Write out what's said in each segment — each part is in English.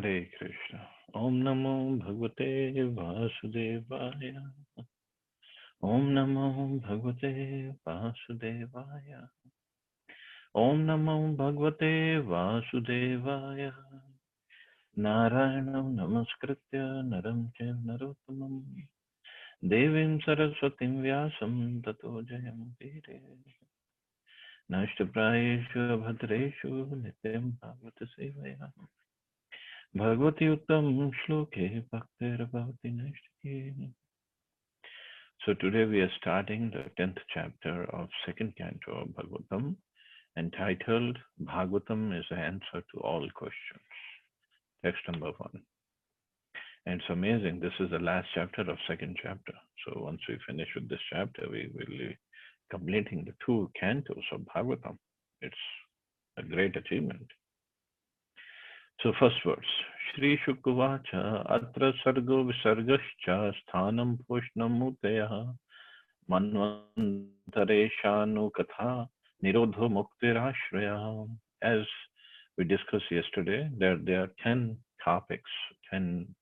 Hare Krishna. Om Namo Bhagavate Vasudevaya. Om Namo Bhagavate Vasudevaya. Om Namo Bhagavate Vasudevaya. Narayanam Namaskritya Naram Chaiva Narottamam Devim Saraswatim Vyasam Tato Jayam Pire Nashtaprayeshu Bhadreshu Nityam Bhagavata Sevaya Bhagavati Uttam Shloke Bhaktir Bhavati Nashtake. So today we are starting the 10th chapter of second canto of Bhagavatam, entitled Bhagavatam is the answer to all questions. Text number 1. And it's amazing. This is the last chapter of second chapter. So once we finish with this chapter, we will be completing the 2 cantos of Bhagavatam. It's a great achievement. So first verse. Shri Shukavacha Atra Sargo Visargascha Sthanam Poshnam Mutaya Manvantareshanu Katha Nirodho Muktirashraya. As we discussed yesterday, there are 10 topics, 10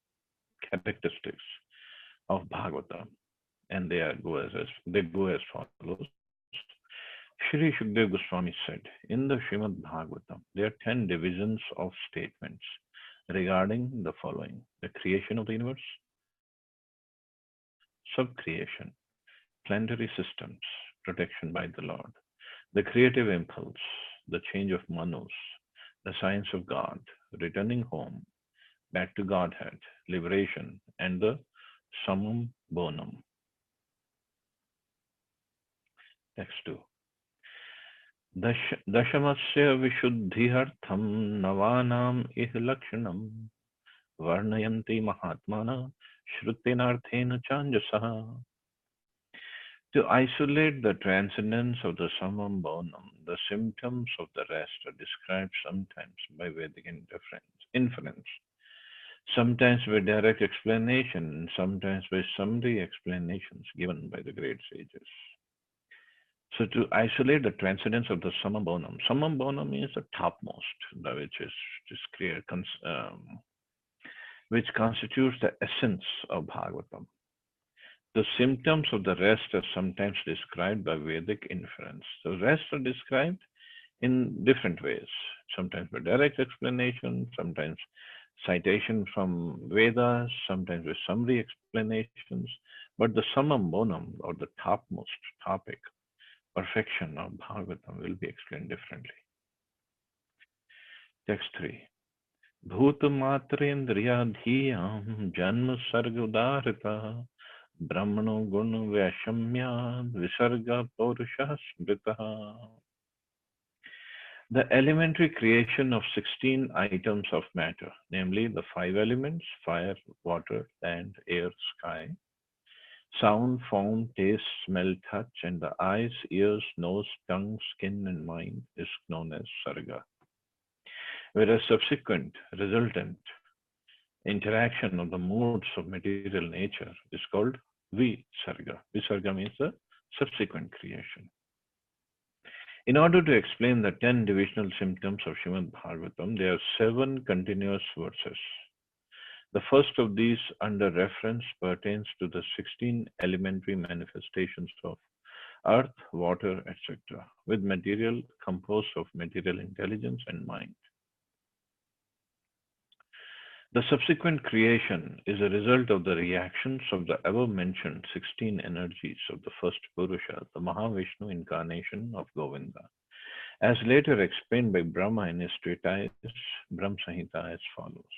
characteristics of Bhagavatam, and they go as follows. Shri Shukdev Goswami said, in the Srimad Bhagavatam, there are 10 divisions of statements regarding the following: the creation of the universe, subcreation, planetary systems, protection by the Lord, the creative impulse, the change of manus, the science of God, returning home, back to Godhead, liberation, and the summum bonum. Text 2. दशमस्य विशुद्ध्यर्थं नवानाम् इह लक्षणं वर्णयन्ति महात्मानः श्रुतेनार्थेन चाञ्जसः. To isolate the transcendence of the summum bonum, the symptoms of the rest are described sometimes by Vedic inference, sometimes by direct explanation, and sometimes by summary explanations given by the great sages. So to isolate the transcendence of the summum bonum is the topmost, which constitutes the essence of Bhagavatam. The symptoms of the rest are sometimes described by Vedic inference. The rest are described in different ways, sometimes by direct explanation, sometimes citation from Vedas, sometimes with summary explanations, but the summum bonum, or the topmost topic, perfection of Bhagavatam, will be explained differently. Text 3. Bhutamatrendriyadhiyam janma sarga udarita brahmano guna vyashamya visarga paurusha smrita. The elementary creation of 16 items of matter, namely the 5 elements, fire, water, land, air, sky, sound, form, taste, smell, touch, and the eyes, ears, nose, tongue, skin, and mind is known as sarga. Whereas subsequent, resultant interaction of the moods of material nature is called visarga. Visarga means the subsequent creation. In order to explain the 10 divisional symptoms of Srimad Bhagavatam, there are 7 continuous verses. The first of these, under reference, pertains to the 16 elementary manifestations of earth, water, etc., with material composed of material intelligence and mind. The subsequent creation is a result of the reactions of the above-mentioned 16 energies of the first Purusha, the Mahavishnu incarnation of Govinda, as later explained by Brahma in his treatise Brahma Samhita as follows.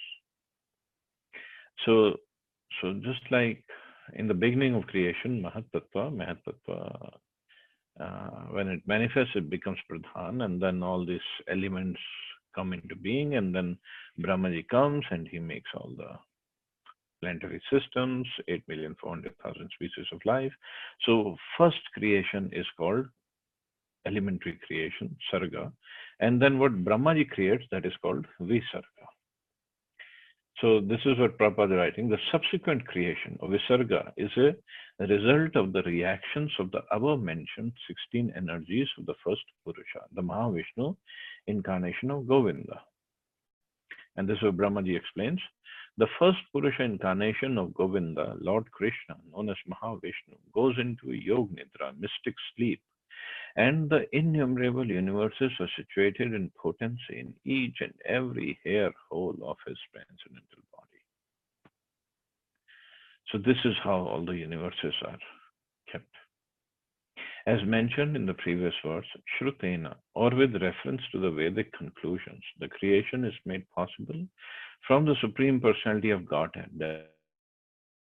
So just like in the beginning of creation, Mahatattva, when it manifests, it becomes Pradhan, and then all these elements come into being, and then Brahmaji comes and he makes all the planetary systems, 8,400,000 species of life. So first creation is called elementary creation, Sarga, and then what Brahmaji creates, that is called Visarga. So this is what Prabhupada is writing. The subsequent creation of Visarga is a result of the reactions of the above-mentioned 16 energies of the first Purusha, the Mahavishnu incarnation of Govinda. And this is what Brahmaji explains. The first Purusha incarnation of Govinda, Lord Krishna, known as Mahavishnu, goes into Yog Nidra, mystic sleep, and the innumerable universes are situated in potency in each and every hair hole of his transcendental body. So this is how all the universes are kept. As mentioned in the previous verse, Shrutena, or with reference to the Vedic conclusions, the creation is made possible from the Supreme Personality of Godhead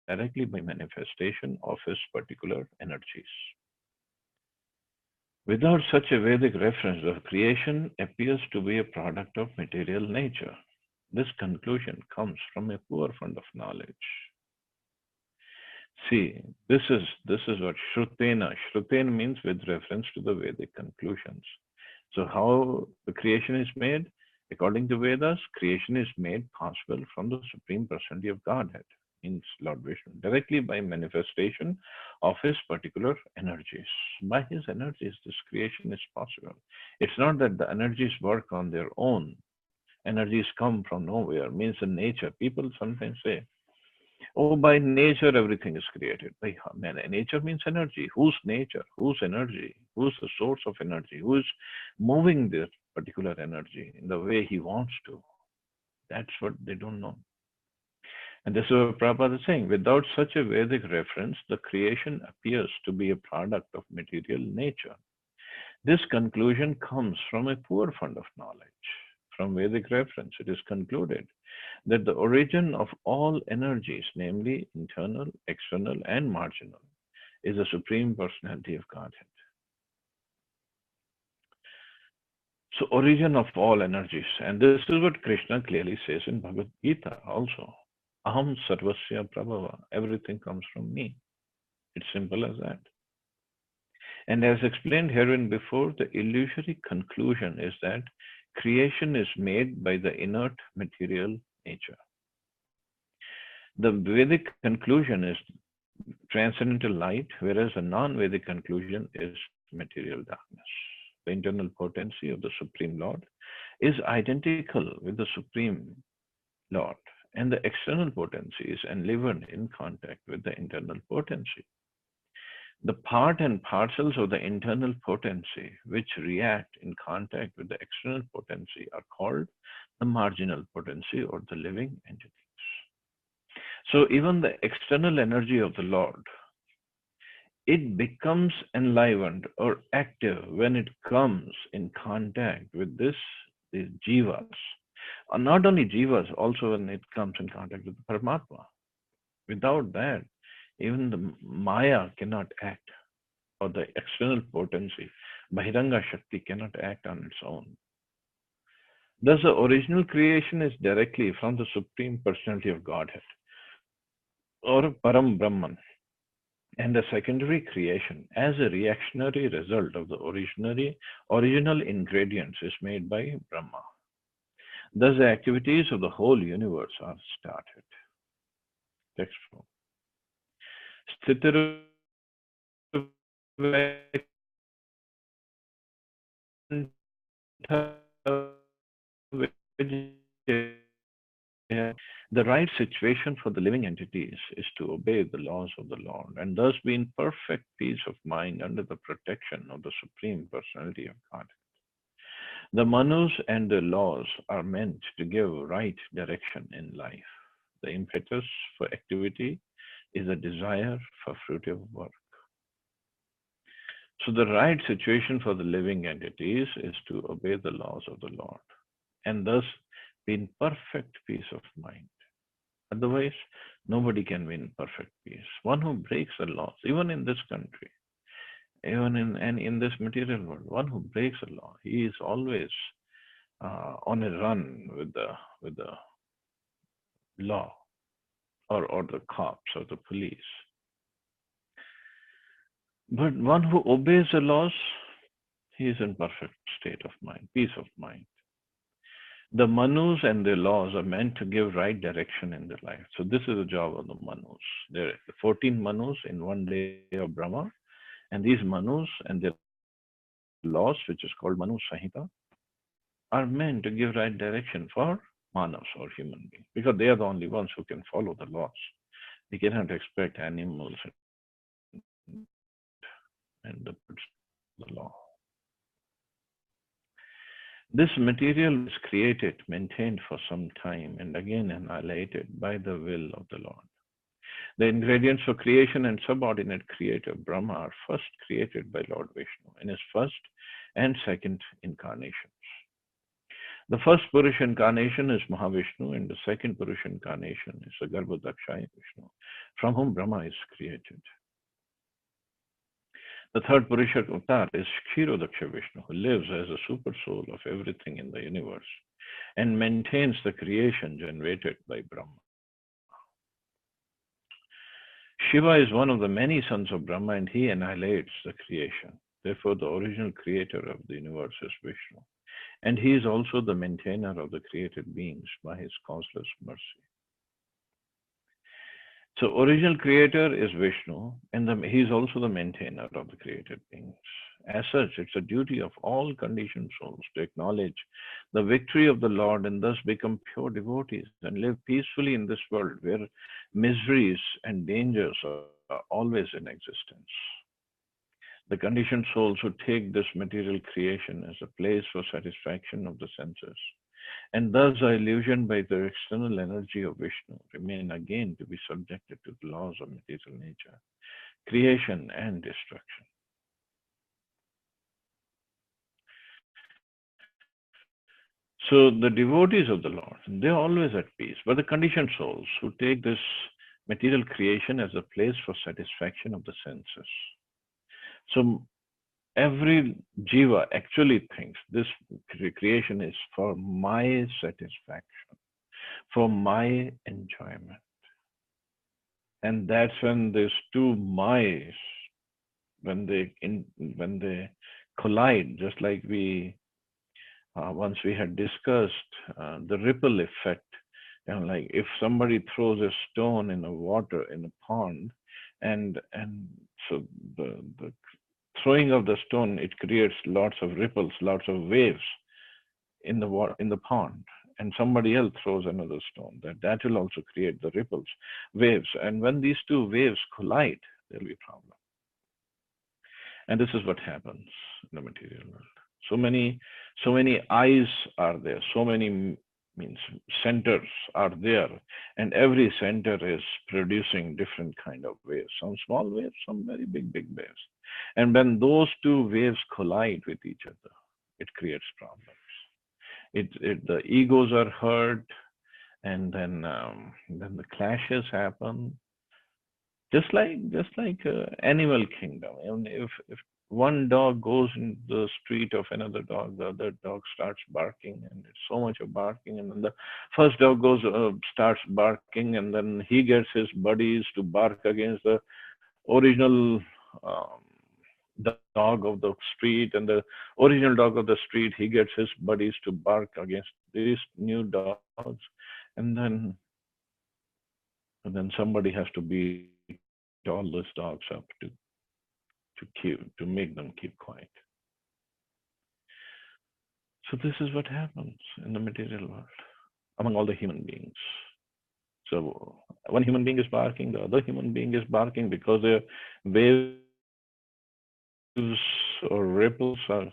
directly by manifestation of his particular energies. Without such a Vedic reference, the creation appears to be a product of material nature. This conclusion comes from a poor fund of knowledge. See, this is what Shrutena. Shrutena means with reference to the Vedic conclusions. So how the creation is made? According to Vedas, creation is made possible from the Supreme Personality of Godhead, means Lord Vishnu, directly by manifestation of his particular energies. By his energies, this creation is possible. It's not that the energies work on their own. Energies come from nowhere, means in nature. People sometimes say, oh, by nature everything is created. By nature means energy. Whose nature? Whose energy? Who's the source of energy? Who is moving this particular energy in the way he wants to? That's what they don't know. And this is what Prabhupada is saying. Without such a Vedic reference, the creation appears to be a product of material nature. This conclusion comes from a poor fund of knowledge. From Vedic reference, it is concluded that the origin of all energies, namely internal, external, and marginal, is the Supreme Personality of Godhead. So, origin of all energies, and this is what Krishna clearly says in Bhagavad Gita also. Aham sarvasya prabhava, everything comes from me. It's simple as that. And as explained herein before, the illusory conclusion is that creation is made by the inert material nature. The Vedic conclusion is transcendental light, whereas the non-Vedic conclusion is material darkness. The internal potency of the Supreme Lord is identical with the Supreme Lord, and the external potency is enlivened in contact with the internal potency. The part and parcels of the internal potency which react in contact with the external potency are called the marginal potency or the living entities. So even the external energy of the Lord, it becomes enlivened or active when it comes in contact with these jivas. Not only jivas, also when it comes in contact with the Paramatma. Without that, even the Maya cannot act, or the external potency, Bahiranga Shakti cannot act on its own. Thus, the original creation is directly from the Supreme Personality of Godhead, or Param Brahman, and the secondary creation, as a reactionary result of the original ingredients, is made by Brahma. Thus, the activities of the whole universe are started. Text form. Sthitiru the right situation for the living entities is to obey the laws of the Lord and thus be in perfect peace of mind under the protection of the Supreme Personality of God. The manus and the laws are meant to give right direction in life. The impetus for activity is a desire for fruitive work. So the right situation for the living entities is to obey the laws of the Lord and thus be in perfect peace of mind. Otherwise, nobody can be in perfect peace. One who breaks the laws, even in this country, even in this material world, one who breaks a law, he is always on a run with the law or the cops or the police. But one who obeys the laws, he is in perfect state of mind, peace of mind. The manus and the laws are meant to give right direction in their life. So this is the job of the manus. There are 14 manus in one day of Brahma, and these manus and their laws, which is called Manu Sahita, are meant to give right direction for manavs or human beings, because they are the only ones who can follow the laws. We cannot expect animals and the birds to follow the law. This material was created, maintained for some time, and again annihilated by the will of the Lord. The ingredients for creation and subordinate creator Brahma are first created by Lord Vishnu in his first and second incarnations. The first Purusha incarnation is Mahavishnu, and the second Purusha incarnation is the Garbhodakshaya Vishnu, from whom Brahma is created. The third Purusha avatar is Kshirodaksha Vishnu, who lives as a super soul of everything in the universe and maintains the creation generated by Brahma. Shiva is one of the many sons of Brahma, and he annihilates the creation. Therefore, the original creator of the universe is Vishnu, and he is also the maintainer of the created beings by his causeless mercy. So, original creator is Vishnu, and he is also the maintainer of the created beings. As such, it's a duty of all conditioned souls to acknowledge the victory of the Lord and thus become pure devotees and live peacefully in this world where miseries and dangers are always in existence. The conditioned souls who take this material creation as a place for satisfaction of the senses and thus are illusioned by the external energy of Vishnu remain again to be subjected to the laws of material nature, creation and destruction. So the devotees of the Lord, they're always at peace, but the conditioned souls who take this material creation as a place for satisfaction of the senses. So every jiva actually thinks this creation is for my satisfaction, for my enjoyment. And that's when these two my's, when they collide, just like we once we had discussed the ripple effect. Like if somebody throws a stone in a water in a pond, and so the throwing of the stone, it creates lots of ripples, lots of waves in the water, in the pond, and somebody else throws another stone, that will also create the ripples, waves. And when these two waves collide, there'll be a problem. And this is what happens in the material world. So many eyes are there, so many means centers are there, and every center is producing different kind of waves, some small waves, some very big waves. And when those two waves collide with each other, it creates problems. The egos are hurt, and then the clashes happen, just like animal kingdom. And if one dog goes in the street of another dog, the other dog starts barking, and it's so much of barking, and then the first dog goes starts barking, and then he gets his buddies to bark against the original dog of the street, and the original dog of the street, he gets his buddies to bark against these new dogs, and then somebody has to beat all those dogs up to make them keep quiet. So this is what happens in the material world among all the human beings. So one human being is barking, the other human being is barking because their waves or ripples are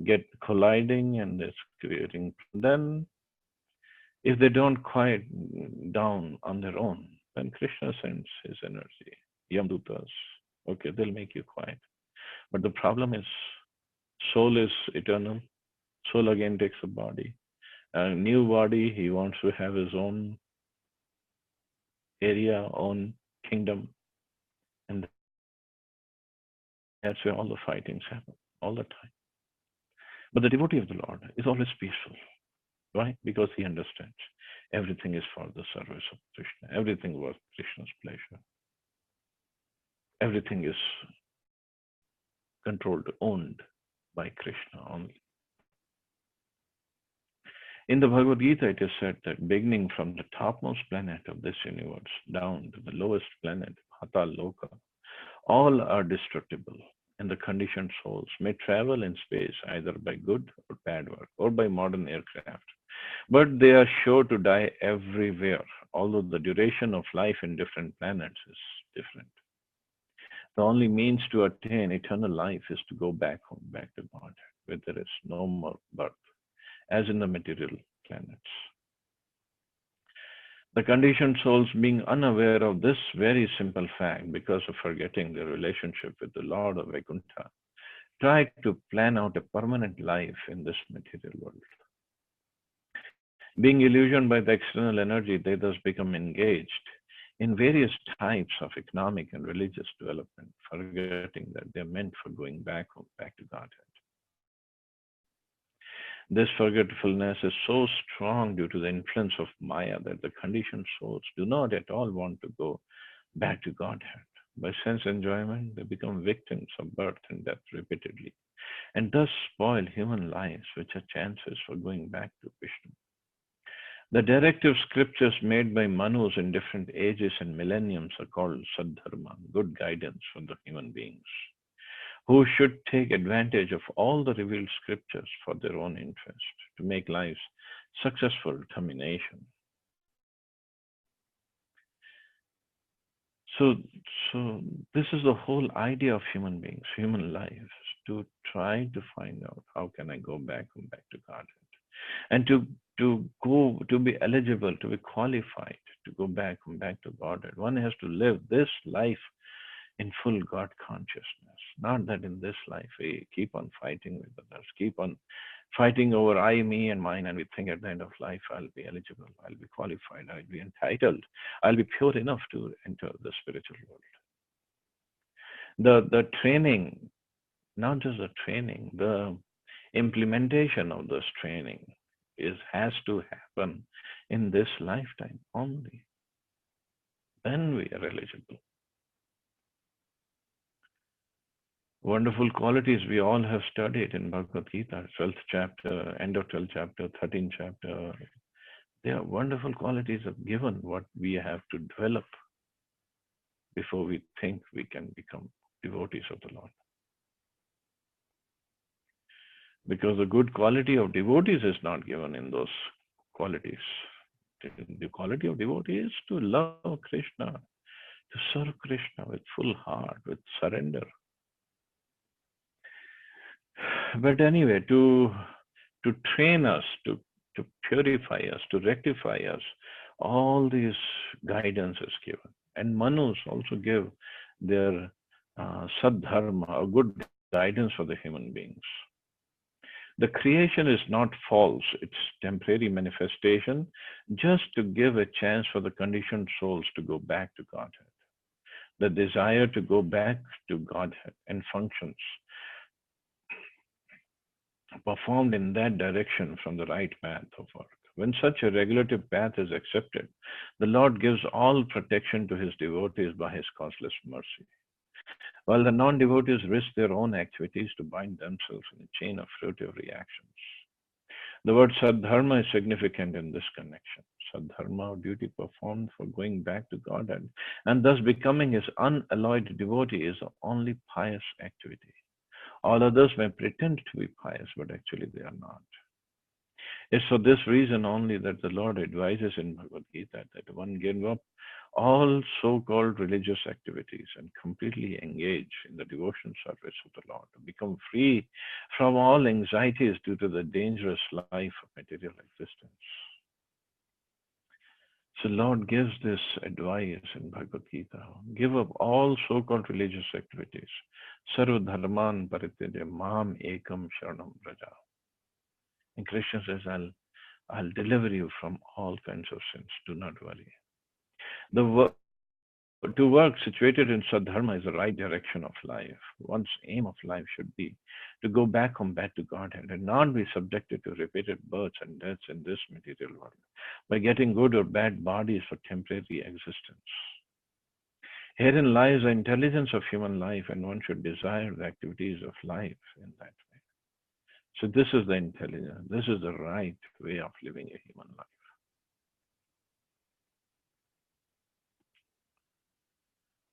get colliding, and it's creating. Then if they don't quiet down on their own, then Krishna sends his energy, Yamdutas. Okay, they'll make you quiet. But the problem is, soul is eternal. Soul again takes a body, a new body. He wants to have his own area, own kingdom, and that's where all the fightings happen all the time. But the devotee of the Lord is always peaceful. Why? Because he understands everything is for the service of Krishna. Everything was Krishna's pleasure. Everything is controlled, owned by Krishna only. In the Bhagavad Gita, it is said that beginning from the topmost planet of this universe down to the lowest planet, Patal Loka, all are destructible, and the conditioned souls may travel in space either by good or bad work or by modern aircraft But they are sure to die everywhere, although the duration of life in different planets is different. The only means to attain eternal life is to go back home, back to God, where there is no more birth, as in the material planets. The conditioned souls, being unaware of this very simple fact because of forgetting their relationship with the Lord of Vaikuntha, try to plan out a permanent life in this material world. Being illusioned by the external energy, they thus become engaged in various types of economic and religious development, forgetting that they're meant for going back home, back to Godhead. This forgetfulness is so strong due to the influence of Maya that the conditioned souls do not at all want to go back to Godhead. By sense enjoyment, they become victims of birth and death repeatedly, and thus spoil human lives, which are chances for going back to Vishnu. The directive scriptures made by Manus in different ages and millenniums are called Sadharma, good guidance for the human beings, who should take advantage of all the revealed scriptures for their own interest to make life's successful termination. So, so this is the whole idea of human beings, human lives, to try to find out how can I go back and back to Godhead, and to be eligible, to be qualified to go back and back to Godhead. One has to live this life in full God consciousness. Not that in this life we keep on fighting with others, keep on fighting over I, me, and mine, and we think at the end of life I'll be eligible, I'll be qualified, I'll be entitled, I'll be pure enough to enter the spiritual world. The training, not just the training, the implementation of this training has to happen in this lifetime only. Then we are eligible. Wonderful qualities we all have studied in Bhagavad Gita, 12th chapter, end of 12th chapter, 13th chapter. They are wonderful qualities of given what we have to develop before we think we can become devotees of the Lord. Because the good quality of devotees is not given in those qualities. The quality of devotee is to love Krishna, to serve Krishna with full heart, with surrender. But anyway, to train us, to purify us, to rectify us, all these guidance is given. And Manus also give their sadharma, a good guidance for the human beings. The creation is not false, it's temporary manifestation just to give a chance for the conditioned souls to go back to Godhead. The desire to go back to Godhead and functions performed in that direction from the right path of work. When such a regulative path is accepted, the Lord gives all protection to his devotees by his causeless mercy, while the non-devotees risk their own activities to bind themselves in a chain of fruitive reactions. The word sadharma is significant in this connection. Sadharma, or duty performed for going back to Godhead, and thus becoming his unalloyed devotee, is the only pious activity. All others may pretend to be pious, but actually they are not. It's for this reason only that the Lord advises in Bhagavad Gita that one give up all so-called religious activities and completely engage in the devotion service of the Lord, to become free from all anxieties due to the dangerous life of material existence. So Lord gives this advice in Bhagavad Gita. Give up all so-called religious activities. Sarva dharman parityaja mam ekam sharanam braja. And Krishna says, I'll deliver you from all kinds of sins. Do not worry. To work situated in Sadharma is the right direction of life. One's aim of life should be to go back home, back to Godhead, and not be subjected to repeated births and deaths in this material world by getting good or bad bodies for temporary existence. Herein lies the intelligence of human life, and one should desire the activities of life in that way. So this is the intelligence. This is the right way of living a human life.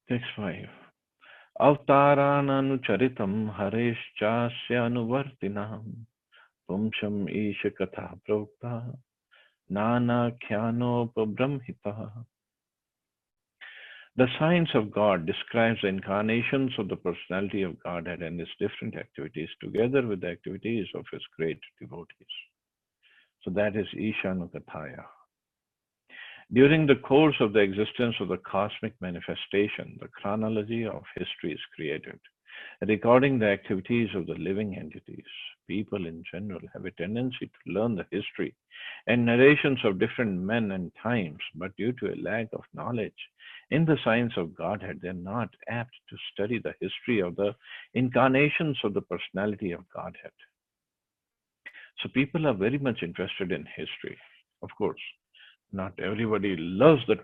Text 5. Avtaranअनुचरितं हरेश्चास्य अनुवर्तिनां पुंसम् ईश कथा प्रोक्ता Nana Kyanopabramhita. The science of God describes the incarnations of the personality of Godhead and his different activities together with the activities of his great devotees. So that is Ishanukathaya. During the course of the existence of the cosmic manifestation, the chronology of history is created, recording the activities of the living entities. People in general have a tendency to learn the history and narrations of different men and times, but due to a lack of knowledge in the science of Godhead, they are not apt to study the history of the incarnations of the personality of Godhead. So people are very much interested in history. Of course, not everybody loves the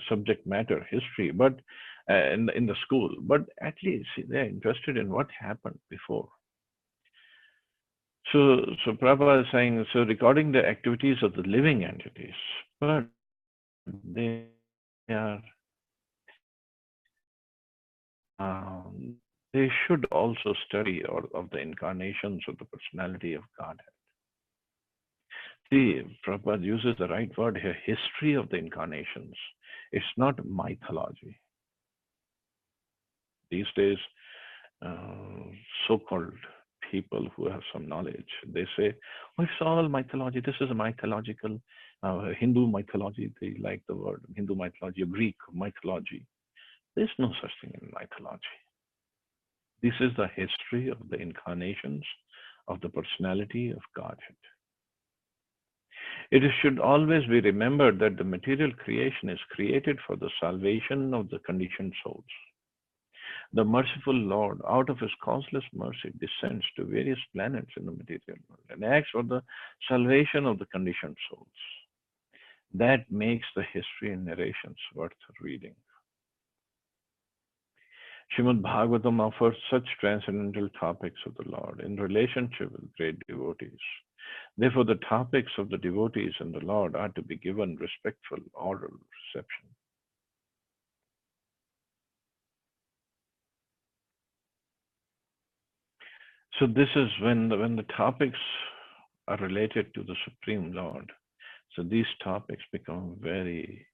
subject matter history, but in the school, but at least they're interested in what happened before. So Prabhupada is saying, so recording the activities of the living entities, but they are, they should also study of the incarnations of the personality of Godhead. See, Prabhupada uses the right word here, history of the incarnations. It's not mythology. These days, so-called people who have some knowledge, they say, oh, it's all mythology. This is a mythological, Hindu mythology. They like the word Hindu mythology, Greek mythology. There's no such thing in mythology. This is the history of the incarnations of the personality of Godhead. It should always be remembered that the material creation is created for the salvation of the conditioned souls. The merciful Lord, out of his causeless mercy, descends to various planets in the material world and acts for the salvation of the conditioned souls. That makes the history and narrations worth reading. Srimad Bhagavatam offers such transcendental topics of the Lord in relationship with great devotees. Therefore, the topics of the devotees and the Lord are to be given respectful oral reception. So this is when the topics are related to the Supreme Lord. So these topics become very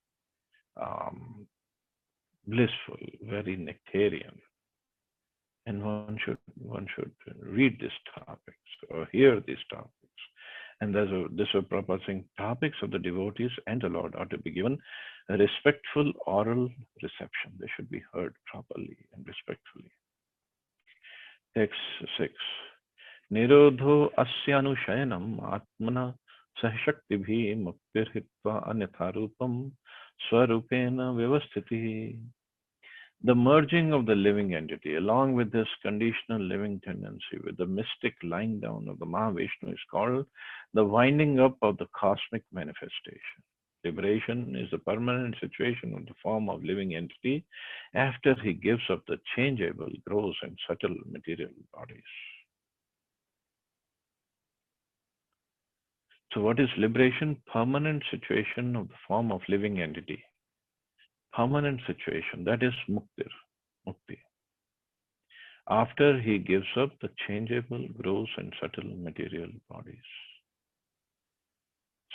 blissful, very nectarian, and one should read these topics or hear these topics. And this is proposing topics of the devotees and the Lord are to be given a respectful oral reception. They should be heard properly and respectfully. Text 6. Nirodho asyanushayanam atmana sahashaktibhi muktirhitva anyatharupam swarupena vyavasthiti. The merging of the living entity along with this conditional living tendency with the mystic lying down of the Mahavishnu is called the winding up of the cosmic manifestation. Liberation is the permanent situation of the form of living entity after he gives up the changeable, gross and subtle material bodies. So what is liberation? Permanent situation of the form of living entity. Permanent situation, that is mukti. After he gives up the changeable, gross and subtle material bodies.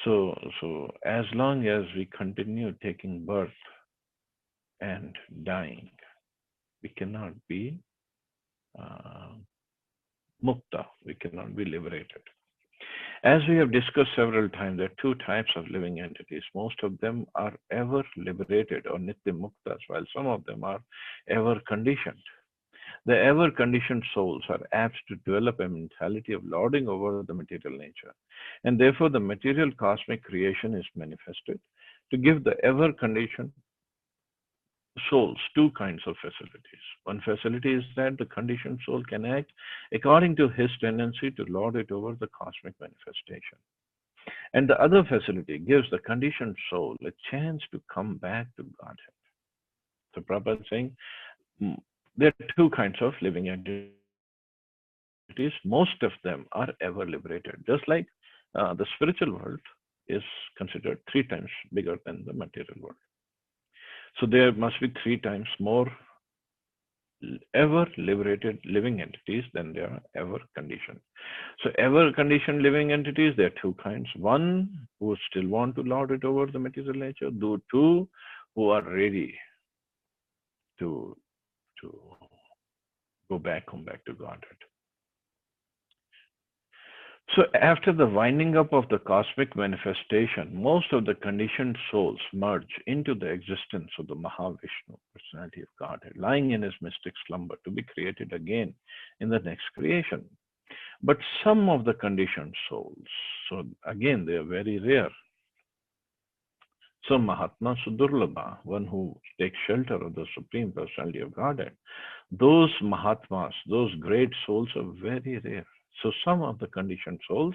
So as long as we continue taking birth and dying, we cannot be mukta, we cannot be liberated. As we have discussed several times, there are two types of living entities. Most of them are ever liberated or nitya muktas, while some of them are ever conditioned. The ever conditioned souls are apt to develop a mentality of lording over the material nature, and therefore the material cosmic creation is manifested to give the ever conditioned souls two kinds of facilities. One facility is that the conditioned soul can act according to his tendency to lord it over the cosmic manifestation. And the other facility gives the conditioned soul a chance to come back to Godhead. So Prabhupada is saying there are two kinds of living entities. Most of them are ever liberated. Just like the spiritual world is considered 3 times bigger than the material world. So there must be 3 times more ever liberated living entities, then there are ever conditioned. So ever conditioned living entities, there are two kinds. One who still want to lord it over the material nature, though two who are ready to to come back to Godhead. So after the winding up of the cosmic manifestation, most of the conditioned souls merge into the existence of the Mahavishnu, personality of Godhead, lying in his mystic slumber to be created again in the next creation. But some of the conditioned souls, so again they are very rare. So Mahatma Sudurlabha, one who takes shelter of the Supreme Personality of Godhead, those Mahatmas, those great souls are very rare. So some of the conditioned souls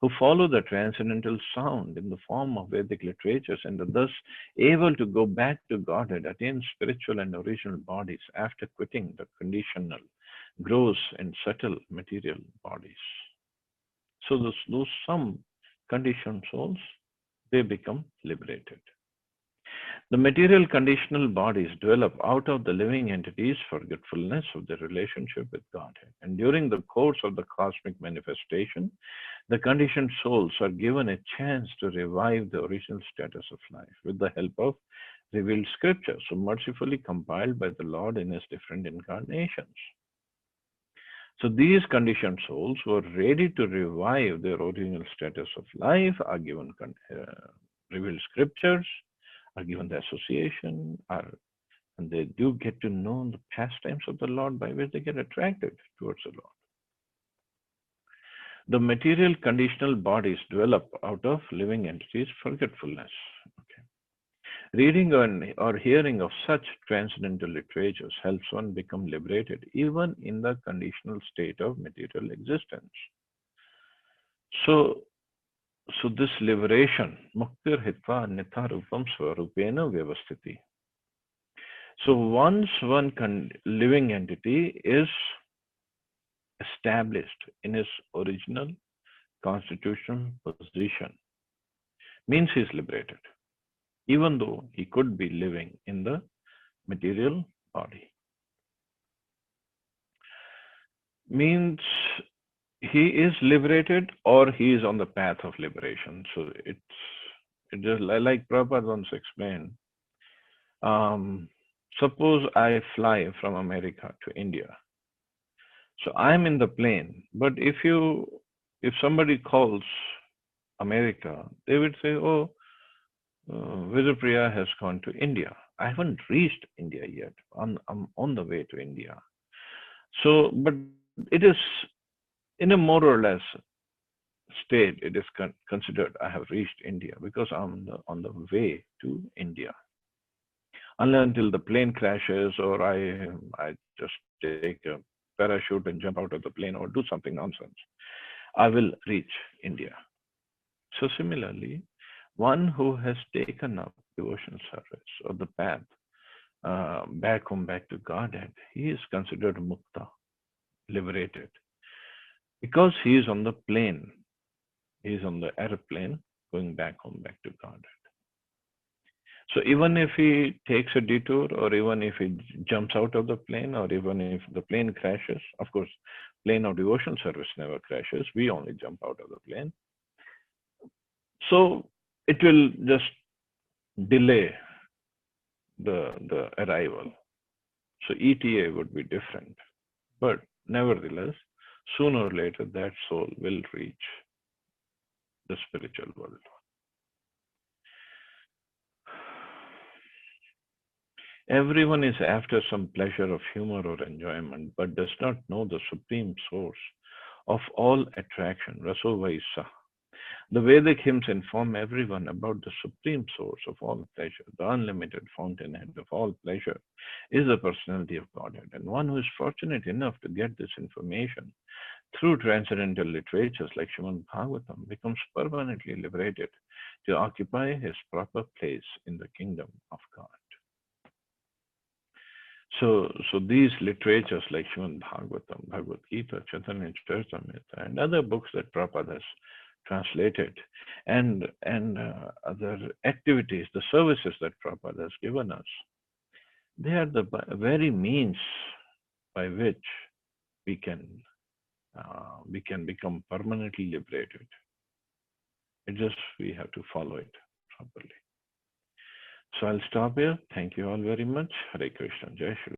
who follow the transcendental sound in the form of Vedic literatures and are thus able to go back to Godhead, attain spiritual and original bodies after quitting the conditional, gross and subtle material bodies. So those some conditioned souls, they become liberated. The material conditional bodies develop out of the living entities' forgetfulness of their relationship with Godhead. And during the course of the cosmic manifestation, the conditioned souls are given a chance to revive the original status of life with the help of revealed scriptures, so mercifully compiled by the Lord in his different incarnations. So these conditioned souls who are ready to revive their original status of life are given revealed scriptures, are given the association, and they do get to know the pastimes of the Lord by which they get attracted towards the Lord. The material conditional bodies develop out of living entities' forgetfulness. Okay. Reading or hearing of such transcendental literatures helps one become liberated even in the conditional state of material existence. So, this liberation, muktir hitva nitha rupam swarupena vyavastiti. So once one living entity is established in his original constitutional position, means he is liberated, even though he could be living in the material body. Means he is liberated or he is on the path of liberation. So it just like Prabhupada once explained. Suppose I fly from America to India. So I'm in the plane, but if somebody calls America, they would say, "Oh, Vijayapriya has gone to India." I haven't reached India yet. I'm on the way to India. So, but it is in a more or less state. It is considered I have reached India because I'm on the way to India. Unless until the plane crashes or I just take a parachute and jump out of the plane or do something nonsense, I will reach India. So similarly, one who has taken up devotion service or the path back home, back to Godhead, he is considered mukta, liberated, because he is on the plane, he is on the airplane going back home, back to Godhead. So even if he takes a detour, or even if he jumps out of the plane, or even if the plane crashes, of course, plane of devotion service never crashes. We only jump out of the plane. So it will just delay the arrival. So ETA would be different. But nevertheless, sooner or later, that soul will reach the spiritual world. Everyone is after some pleasure of humor or enjoyment, but does not know the supreme source of all attraction, Rasovaisa. The Vedic hymns inform everyone about the supreme source of all pleasure, the unlimited fountainhead of all pleasure is the personality of Godhead. And one who is fortunate enough to get this information through transcendental literatures like Srimad Bhagavatam becomes permanently liberated to occupy his proper place in the kingdom of God. So these literatures like Srimad Bhagavatam, Bhagavad Gita, Chaitanya Charitamrita, and other books that Prabhupada has translated, and other activities, the services that Prabhupada has given us, they are the very means by which we can become permanently liberated. It just we have to follow it properly. So I'll stop here. Thank you all very much. Hare Krishna. Jai Shri